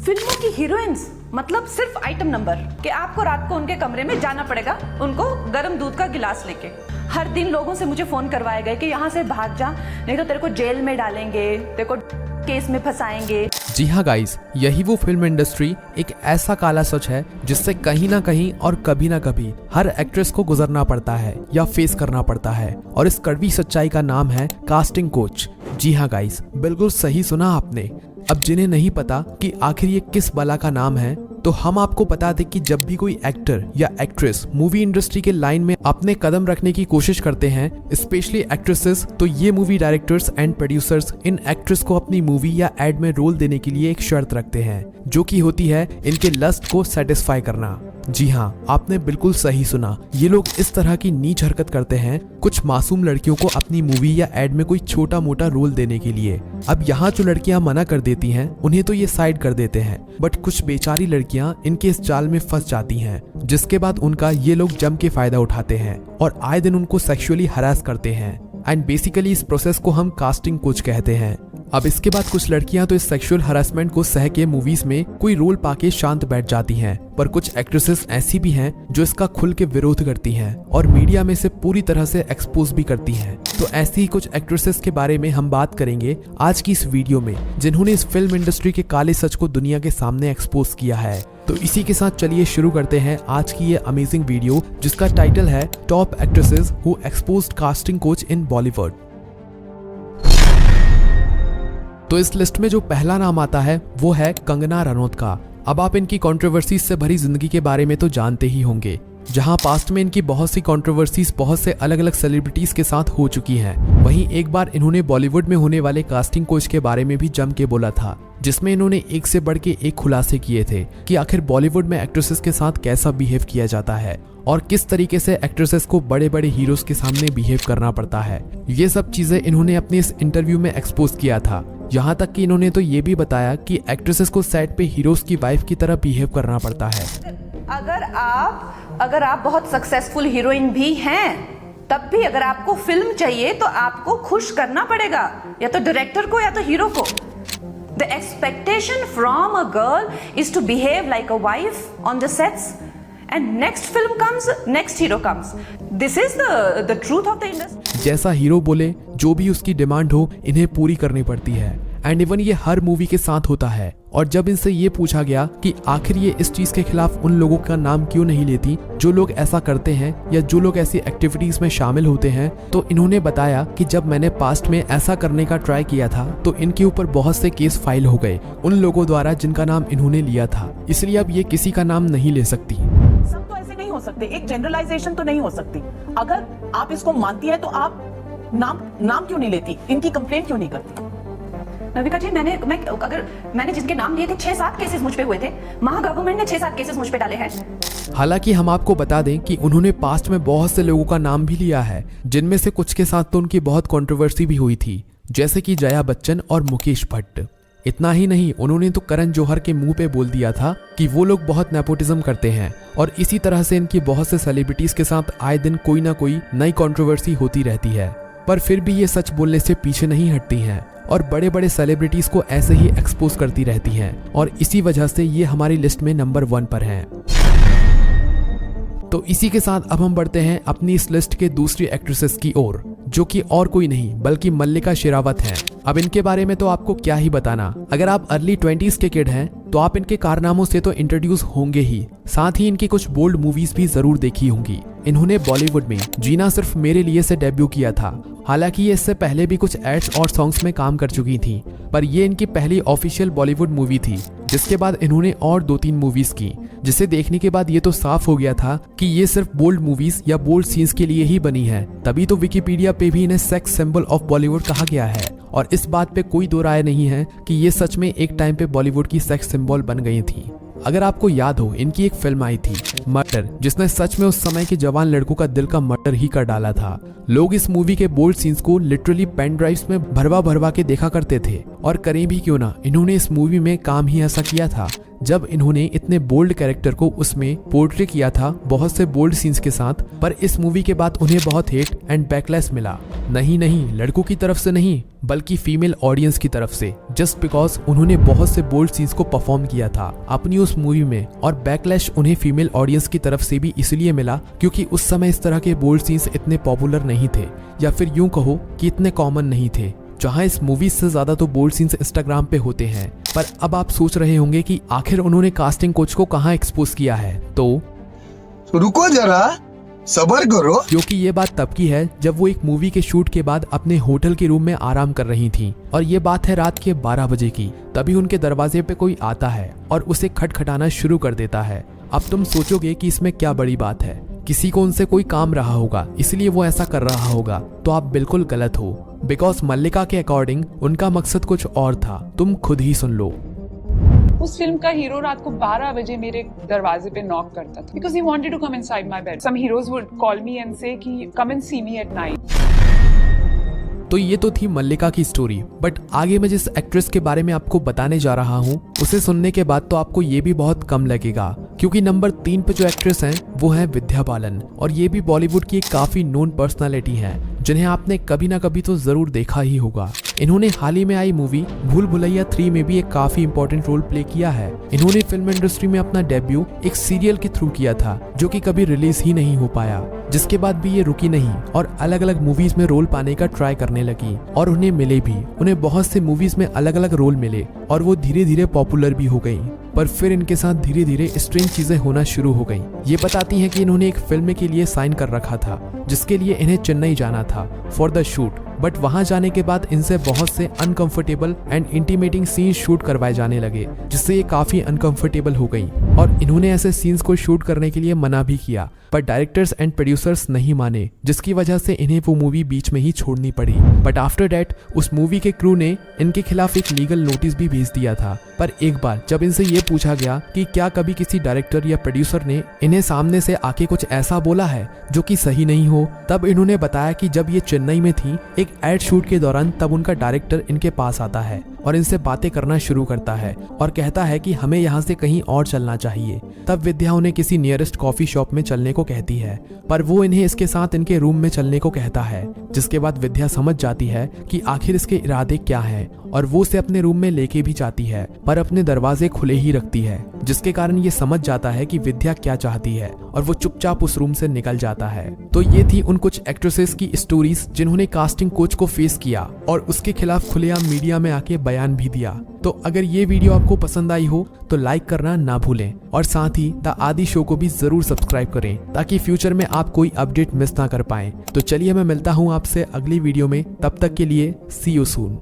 फिल्मों की हीरोइंस मतलब सिर्फ आइटम नंबर कि आपको रात को उनके कमरे में जाना पड़ेगा उनको गर्म दूध का गिलास लेके। हर दिन लोगों से मुझे फोन करवाए गए कि यहाँ से भाग जा नहीं तो तेरे को जेल में डालेंगे, तेरे को केस में फंसाएंगे। जी हाँ गाइस, यही वो फिल्म इंडस्ट्री एक ऐसा काला सच है जिससे कहीं ना कहीं और कभी ना कभी हर एक्ट्रेस को गुजरना पड़ता है या फेस करना पड़ता है। और इस कड़वी सच्चाई का नाम है कास्टिंग कोच। जी हाँ गाइस, बिल्कुल सही सुना आपने। अब जिन्हें नहीं पता कि आखिर ये किस बला का नाम है, तो हम आपको बता दें कि जब भी कोई एक्टर या एक्ट्रेस मूवी इंडस्ट्री के लाइन में अपने कदम रखने की कोशिश करते हैं, स्पेशली एक्ट्रेसेस, तो ये movie directors and producers in actress को अपनी मूवी या एड में रोल देने के लिए एक शर्त रखते हैं, जो कि होती है इनके लस्ट को सेटिस्फाई करना। जी हाँ, आपने बिल्कुल सही सुना। ये लोग इस तरह की नीच हरकत करते हैं कुछ मासूम लड़कियों को अपनी मूवी या एड में कोई छोटा मोटा रोल देने के लिए। अब यहाँ जो लड़कियां मना कर देती हैं, उन्हें तो ये साइड कर देते हैं, बट कुछ बेचारी लड़कियां इनके इस जाल में फंस जाती हैं, जिसके बाद उनका ये लोग जम के फायदा उठाते हैं और आए दिन उनको सेक्सुअली हरास करते हैं। एंड बेसिकली इस प्रोसेस को हम कास्टिंग कोच कहते हैं। अब इसके बाद कुछ लड़कियां तो इस सेक्सुअल हरासमेंट को सह के मूवीज में कोई रोल पाके शांत बैठ जाती हैं, पर कुछ एक्ट्रेसेस ऐसी भी हैं जो इसका खुल के विरोध करती हैं और मीडिया में से पूरी तरह से एक्सपोज भी करती हैं। तो ऐसी ही कुछ एक्ट्रेसेस के बारे में हम बात करेंगे आज की इस वीडियो में, जिन्होंने इस फिल्म इंडस्ट्री के काले सच को दुनिया के सामने एक्सपोज किया है। तो इसी के साथ चलिए शुरू करते हैं आज की ये अमेजिंग वीडियो, जिसका टाइटल है top actresses who exposed casting coach in Bollywood. तो इस लिस्ट में जो पहला नाम आता है वो है कंगना रनौत का। अब आप इनकी कंट्रोवर्सीज से भरी जिंदगी के बारे में तो जानते ही होंगे, जहां पास्ट में इनकी बहुत सी कंट्रोवर्सीज बहुत से अलग अलग सेलिब्रिटीज के साथ हो चुकी हैं। वहीं एक बार इन्होंने बॉलीवुड में होने वाले कास्टिंग कोच के बारे में भी जम के बोला था, जिसमें इन्होंने एक से बढ़ के एक खुलासे किए थे कि आखिर बॉलीवुड में एक्ट्रेसेस के साथ कैसा बिहेव किया जाता है और किस तरीके से एक्ट्रेसेस को बड़े बड़े हीरोज के सामने बिहेव करना पड़ता है। ये सब चीजें इन्होंने अपने इस इंटरव्यू में एक्सपोज किया था। यहाँ तक कि इन्होंने तो ये भी बताया कि एक्ट्रेसेस को सेट पे हीरोज की वाइफ की तरह बिहेव करना पड़ता है। अगर आप बहुत सक्सेसफुल हीरोइन भी हैं, तब भी अगर आपको फिल्म चाहिए तो आपको खुश करना पड़ेगा, या तो डायरेक्टर को या तो हीरो को। The expectation from a girl is to behave like a wife on the sets, and next film comes, next hero comes. This is the truth of the industry. जैसा हीरो बोले, जो भी उसकी demand हो, इन्हें पूरी करनी पड़ती है। एंड इवन ये हर मूवी के साथ होता है। और जब इनसे ये पूछा गया कि आखिर ये इस चीज के खिलाफ उन लोगों का नाम क्यों नहीं लेती जो लोग ऐसा करते हैं या जो लोग ऐसी एक्टिविटीज में शामिल होते हैं, तो इन्होंने बताया कि जब मैंने पास्ट में ऐसा करने का ट्राई किया था तो इनके ऊपर बहुत से केस फाइल हो गए उन लोगों द्वारा जिनका नाम इन्होंने लिया था, इसलिए अब ये किसी का नाम नहीं ले सकती। सब तो ऐसे नहीं हो सकते, एक जनरलाइजेशन तो नहीं हो सकती। अगर आप इसको मानती है तो आप नाम क्यों नहीं लेती, इनकी कंप्लेंट क्यों नहीं करती? नविका जी, मैंने जिनके नाम लिए थे 6-7 केसेस मुझ पे हुए थे। महा गवर्नमेंट ने 6-7 केसेस मुझ पे डाले हैं। हालांकि हम आपको बता दें कि उन्होंने पास्ट में बहुत से लोगों का नाम भी लिया है, जिनमें से कुछ के साथ तो उनकी बहुत कंट्रोवर्सी भी हुई थी, जैसे कि जया बच्चन और मुकेश भट्ट। इतना ही नहीं, उन्होंने तो करण जौहर के मुंह पे बोल दिया था कि वो लोग बहुत नेपोटिज्म करते हैं, और इसी तरह से इनकी बहुत से सेलिब्रिटीज के साथ आए दिन कोई ना कोई नई कंट्रोवर्सी होती रहती है। पर फिर भी ये सच बोलने से पीछे नहीं हटती हैं और बड़े बड़े सेलिब्रिटीज को ऐसे ही एक्सपोज करती रहती हैं, और इसी वजह से ये हमारी लिस्ट में नंबर 1 पर हैं। तो इसी के साथ अब हम बढ़ते हैं अपनी इस लिस्ट के दूसरी एक्ट्रेसेस की ओर, जो कि और कोई नहीं बल्कि मल्लिका शेरावत हैं। अब इनके बारे में तो आपको क्या ही बताना, अगर आप अर्ली 20s के किड हैं तो आप इनके कारनामों से तो इंट्रोड्यूस होंगे ही, साथ ही इनकी कुछ बोल्ड मूवीज भी जरूर देखी होंगी। इन्होंने बॉलीवुड में जीना सिर्फ मेरे लिए से डेब्यू किया था। हालांकि ये इससे पहले भी कुछ एड्स और सॉन्ग्स में काम कर चुकी थी, पर ये इनकी पहली ऑफिशियल बॉलीवुड मूवी थी। जिसके बाद इन्होंने और 2-3 मूवीज की, जिसे देखने के बाद ये तो साफ हो गया था कि ये सिर्फ बोल्ड मूवीज या बोल्ड सीन्स के लिए ही बनी है। तभी तो विकिपीडिया पे भी इन्हें सेक्स सिंबल ऑफ बॉलीवुड कहा गया है, और इस बात पे कोई दो राय नहीं है कि ये सच में एक टाइम पे बॉलीवुड की सेक्स सिंबल बन गई थी। अगर आपको याद हो, इनकी एक फिल्म आई थी मर्डर, जिसने सच में उस समय के जवान लड़कों का दिल का मर्डर ही कर डाला था। लोग इस मूवी के बोल्ड सीन्स को लिटरली पेन ड्राइव्स में भरवा भरवा के देखा करते थे, और करें भी क्यों ना, इन्होंने इस मूवी में काम ही ऐसा किया था। जब इन्होंने इतने बोल्ड कैरेक्टर को उसमें पोर्ट्रे किया था बहुत से बोल्ड सीन्स के साथ, पर इस मूवी के बाद उन्हें बहुत हेट एंड बैकलैश मिला। नहीं, लड़कों की तरफ से नहीं, बल्कि फीमेल ऑडियंस की तरफ से, जस्ट बिकॉज उन्होंने बहुत से बोल्ड सीन्स को परफॉर्म किया था अपनी उस मूवी में। और बैकलैश उन्हें फीमेल ऑडियंस की तरफ से भी इसलिए मिला क्योंकि उस समय इस तरह के बोल्ड सीन्स इतने पॉपुलर नहीं थे, या फिर यूं कहो कि इतने कॉमन नहीं थे। जहां इस मूवी से ज्यादा तो बोल्ड सीन्स इंस्टाग्राम पे होते हैं। पर अब आप सोच रहे होंगे कि आखिर उन्होंने कास्टिंग कोच को कहां एक्सपोज किया है, तो रुको जरा, सब्र करो। क्योंकि ये बात तब की है जब वो एक मूवी के शूट के बाद अपने होटल के रूम में आराम कर रही थी, और ये बात है रात के 12 बजे की। तभी उनके दरवाजे पे कोई आता है और उसे खटखटाना शुरू कर देता है। अब तुम सोचोगे कि इसमें क्या बड़ी बात है, किसी को उनसे कोई काम रहा होगा इसलिए वो ऐसा कर रहा होगा। तो आप बिल्कुल गलत हो, बिकॉज मल्लिका के अकॉर्डिंग उनका मकसद कुछ और था। तुम खुद ही सुन लो। उस फिल्म का हीरो रात को 12 बजे मेरे दरवाजे पे नॉक करता था because he wanted to come inside my bed. Some heroes would call me and say कि come and see me at night. तो ये तो थी मल्लिका की स्टोरी, बट आगे मैं जिस एक्ट्रेस के बारे में आपको बताने जा रहा हूँ उसे सुनने के बाद तो आपको ये भी बहुत कम लगेगा, क्योंकि नंबर 3 पे जो एक्ट्रेस हैं वो है विद्या बालन। और ये भी बॉलीवुड की एक काफी नोन पर्सनालिटी हैं जिन्हें आपने कभी ना कभी तो जरूर देखा ही होगा। इन्होंने हाल ही में आई मूवी भूल भुलैया 3 में भी एक काफी इंपॉर्टेंट रोल प्ले किया है। इन्होंने फिल्म इंडस्ट्री में अपना डेब्यू एक सीरियल के थ्रू किया था जो कि कभी रिलीज ही नहीं हो पाया, जिसके बाद भी ये रुकी नहीं और अलग अलग मूवीज में रोल पाने का ट्राई करने लगी, और उन्हें मिले भी। उन्हें बहुत से मूवीज में अलग अलग रोल मिले और वो धीरे धीरे पॉपुलर भी हो गई। पर फिर इनके साथ धीरे धीरे स्ट्रेंज चीजें होना शुरू हो गई। ये बताती हैं कि इन्होंने एक फिल्म के लिए साइन कर रखा था जिसके लिए इन्हें चेन्नई जाना था फॉर द शूट, बट वहां जाने के बाद इनसे बहुत से uncomfortable and intimating scenes shoot करवाए जाने लगे, जिससे ये काफी अनकंफर्टेबल हो गई। और इन्होंने ऐसे सीन्स को शूट करने के लिए मना भी किया, पर डायरेक्टर्स एंड प्रोड्यूसर्स नहीं माने, जिसकी वजह से इन्हें वो मूवी बीच में ही छोड़नी पड़ी। बट आफ्टर दैट उस मूवी के क्रू ने इनके खिलाफ एक लीगल नोटिस भी भेज दिया था। पर एक बार जब इनसे ये पूछा गया कि क्या कभी किसी डायरेक्टर या प्रोड्यूसर ने इन्हें सामने से आके कुछ ऐसा बोला है जो कि सही नहीं हो, तब इन्होंने बताया कि जब ये चेन्नई में थी एक एड शूट के दौरान, तब उनका डायरेक्टर इनके पास आता है और इनसे बातें करना शुरू करता है और कहता है कि हमें यहाँ से कहीं और चलना चाहिए। तब विद्या उन्हें किसी नियरेस्ट कॉफी शॉप में चलने को कहती है, पर वो इन्हें इसके साथ इनके रूम में चलने को कहता है, जिसके बाद विद्या समझ जाती है कि आखिर इसके इरादे क्या हैं और वो उसे अपने रूम में लेके भी जाती है, पर अपने दरवाजे खुले ही रखती है, जिसके कारण ये समझ जाता है कि विद्या क्या चाहती है और वो चुपचाप उस रूम से निकल जाता है। तो ये थी उन कुछ एक्ट्रेसेस की स्टोरीज जिन्होंने कास्टिंग कोच को फेस किया और उसके खिलाफ खुलेआम मीडिया में आके बयान भी दिया। तो अगर ये वीडियो आपको पसंद आई हो तो लाइक करना ना भूलें और साथ ही द आदि शो को भी जरूर सब्सक्राइब करें ताकि फ्यूचर में आप कोई अपडेट मिस ना कर पाएं। तो चलिए मैं मिलता हूँ आपसे अगली वीडियो में, तब तक के लिए सी यू सून।